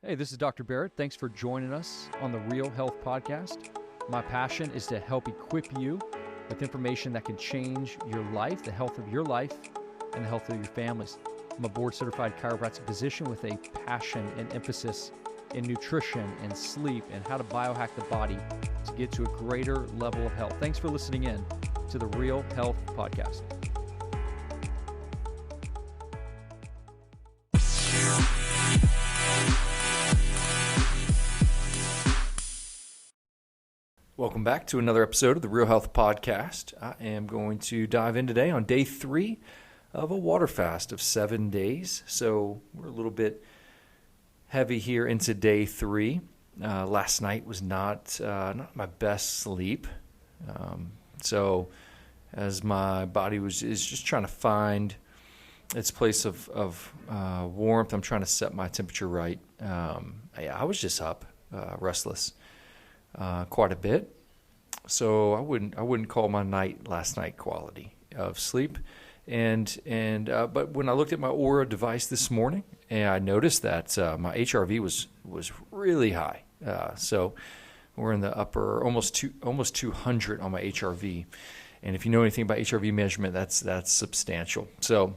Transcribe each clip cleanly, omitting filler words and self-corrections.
Hey, this is Dr. Barrett. Thanks for joining us on the Real Health Podcast. My passion is to help equip you with information that can change your life, the health of your life, and the health of your families. I'm a board-certified chiropractic physician with a passion and emphasis in nutrition and sleep and how to biohack the body to get to a greater level of health. Thanks for listening in to the Real Health Podcast. Welcome back to another episode of the Real Health Podcast. I am going to dive in today on day 3 of a water fast of 7 days. So we're a little bit heavy here into day 3. Last night was not my best sleep. So as my body is just trying to find its place of warmth, I'm trying to set my temperature right. I was just up, restless. Quite a bit, so I wouldn't call my last night quality of sleep, but when I looked at my Aura device this morning, and I noticed that my HRV was really high, so we're in the upper almost 200 on my HRV, and if you know anything about HRV measurement, that's substantial. So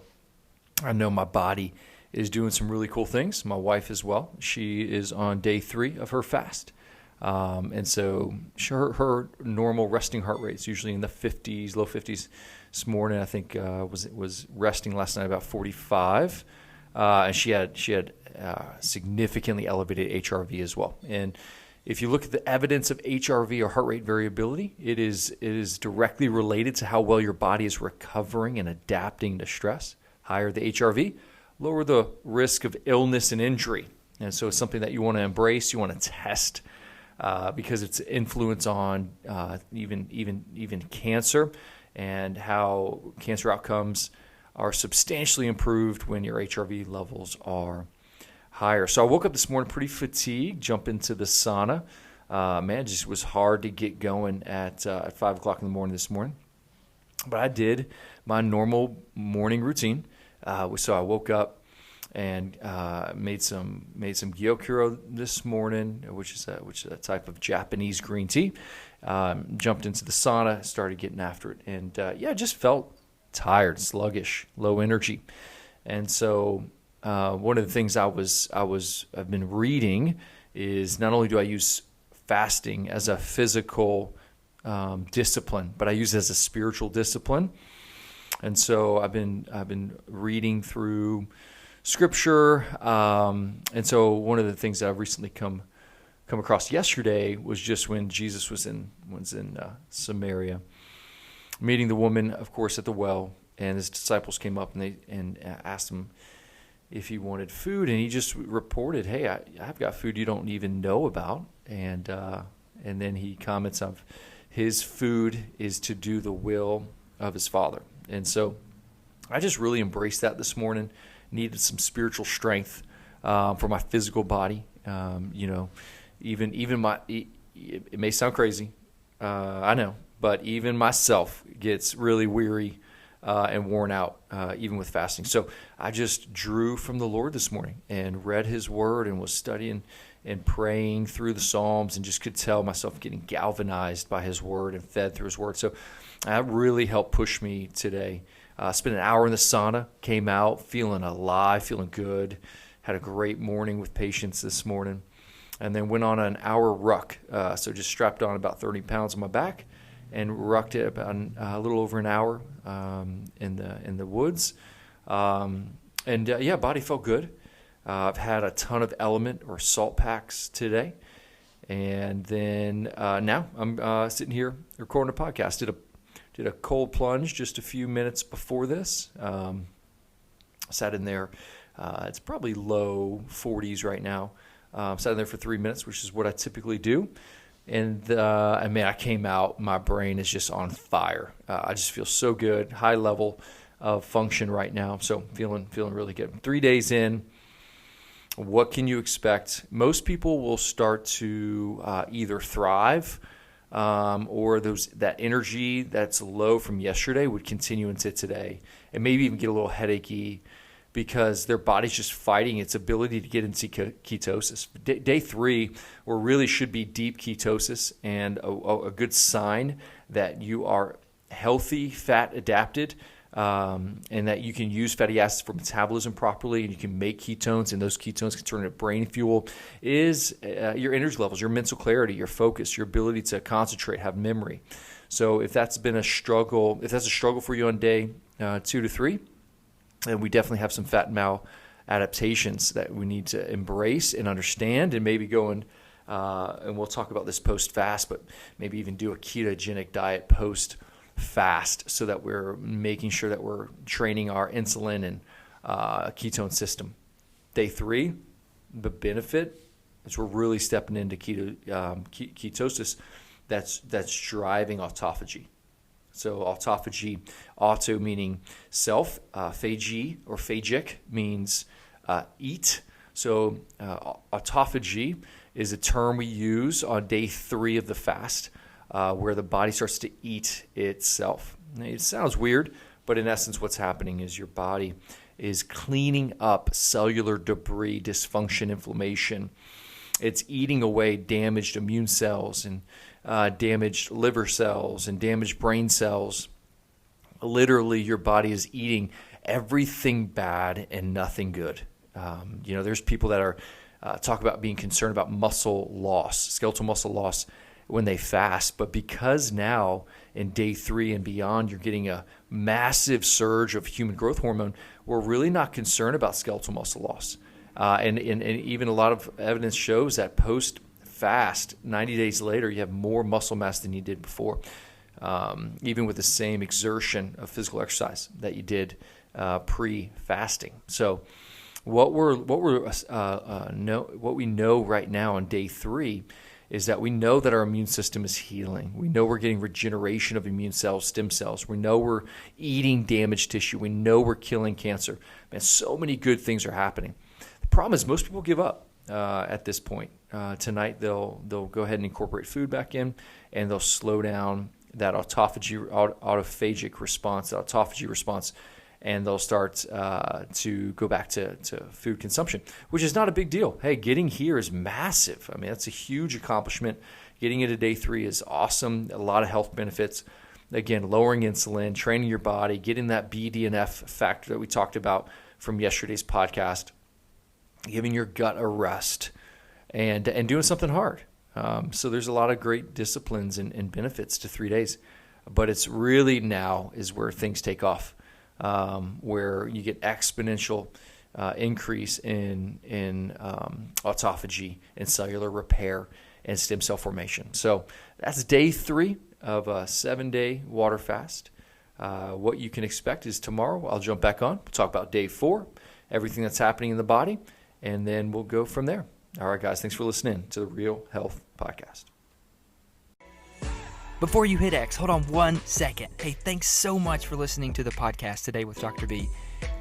I know my body is doing some really cool things. My wife as well. She is on day 3 of her fast. And so her normal resting heart rate is usually in the 50s, low 50s. This morning, I think, was resting last night about 45. And she had significantly elevated HRV as well. And if you look at the evidence of HRV or heart rate variability, it is directly related to how well your body is recovering and adapting to stress. Higher the HRV, lower the risk of illness and injury. And so it's something that you want to embrace, you want to test. Because its influence on even cancer and how cancer outcomes are substantially improved when your HRV levels are higher. So I woke up this morning pretty fatigued, jumped into the sauna. It just was hard to get going at 5 o'clock in the morning this morning. But I did my normal morning routine. So I woke up and made some gyokuro this morning, which is a type of Japanese green tea. Jumped into the sauna, started getting after it, and just felt tired, sluggish, low energy. And so one of the things I've been reading is not only do I use fasting as a physical discipline, but I use it as a spiritual discipline. And so I've been reading through Scripture, and so one of the things that I've recently come across yesterday was just when Jesus was in Samaria, meeting the woman, of course, at the well, and his disciples came up and asked him if he wanted food, and he just reported, "Hey, I've got food you don't even know about," and then he comments of his food is to do the will of his Father, and so I just really embraced that this morning. Needed some spiritual strength for my physical body. Even my it may sound crazy, I know, but even myself gets really weary and worn out even with fasting. So I just drew from the Lord this morning and read His Word and was studying and praying through the Psalms and just could tell myself getting galvanized by His Word and fed through His Word. So that really helped push me today. Spent an hour in the sauna, came out feeling alive, feeling good, had a great morning with patients this morning, and then went on an hour ruck. So just strapped on about 30 pounds on my back and rucked it about a little over an hour in the woods. Body felt good. I've had a ton of element or salt packs today. And then now I'm sitting here recording a podcast. Did a cold plunge just a few minutes before this. Sat in there. It's probably low 40s right now. Sat in there for 3 minutes, which is what I typically do. And I came out. My brain is just on fire. I just feel so good. High level of function right now. So feeling really good. 3 days in. What can you expect? Most people will start to either thrive or that energy that's low from yesterday would continue into today, and maybe even get a little headachy because their body's just fighting its ability to get into ketosis. Day 3, or really should be deep ketosis, and a good sign that you are healthy, fat adapted, and that you can use fatty acids for metabolism properly, and you can make ketones, and those ketones can turn into brain fuel, is your energy levels, your mental clarity, your focus, your ability to concentrate, have memory. So if that's been a struggle, for you on day 2 to 3, then we definitely have some fat maladaptations that we need to embrace and understand, and maybe go and we'll talk about this post-fast, but maybe even do a ketogenic diet post-fast, so that we're making sure that we're training our insulin and ketone system. Day 3, the benefit is we're really stepping into ketosis that's driving autophagy. So autophagy, auto meaning self, phagy or phagic means eat. So autophagy is a term we use on day 3 of the fast, where the body starts to eat itself. Now, it sounds weird, but in essence what's happening is your body is cleaning up cellular debris, dysfunction, inflammation. It's eating away damaged immune cells and damaged liver cells and damaged brain cells. Literally, your body is eating everything bad and nothing good. There's people that are talk about being concerned about muscle loss, skeletal muscle loss, when they fast. But because now in day 3 and beyond, you're getting a massive surge of human growth hormone, we're really not concerned about skeletal muscle loss. And even a lot of evidence shows that post-fast, 90 days later, you have more muscle mass than you did before, even with the same exertion of physical exercise that you did pre-fasting. So what we know right now on day 3 is that we know that our immune system is healing. We know we're getting regeneration of immune cells, stem cells. We know we're eating damaged tissue. We know we're killing cancer. Man, so many good things are happening. The problem is most people give up at this point. Tonight they'll go ahead and incorporate food back in, and they'll slow down that autophagic response, that autophagy response, and they'll start to go back to food consumption, which is not a big deal. Hey, getting here is massive. I mean, that's a huge accomplishment. Getting into day 3 is awesome. A lot of health benefits. Again, lowering insulin, training your body, getting that BDNF factor that we talked about from yesterday's podcast, giving your gut a rest, and doing something hard. So there's a lot of great disciplines and benefits to 3 days. But it's really now is where things take off. Where you get exponential increase in autophagy and cellular repair and stem cell formation. So that's day 3 of a 7-day water fast. What you can expect is tomorrow I'll jump back on. We'll talk about day 4, everything that's happening in the body, and then we'll go from there. All right, guys, thanks for listening to the Real Health Podcast. Before you hit X, hold on 1 second. Hey, thanks so much for listening to the podcast today with Dr. B.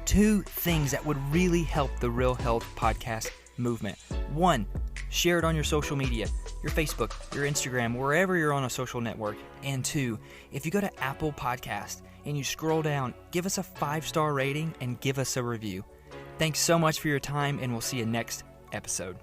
2 things that would really help the Real Health Podcast movement. 1, share it on your social media, your Facebook, your Instagram, wherever you're on a social network. And 2, if you go to Apple Podcast and you scroll down, give us a 5-star rating and give us a review. Thanks so much for your time, and we'll see you next episode.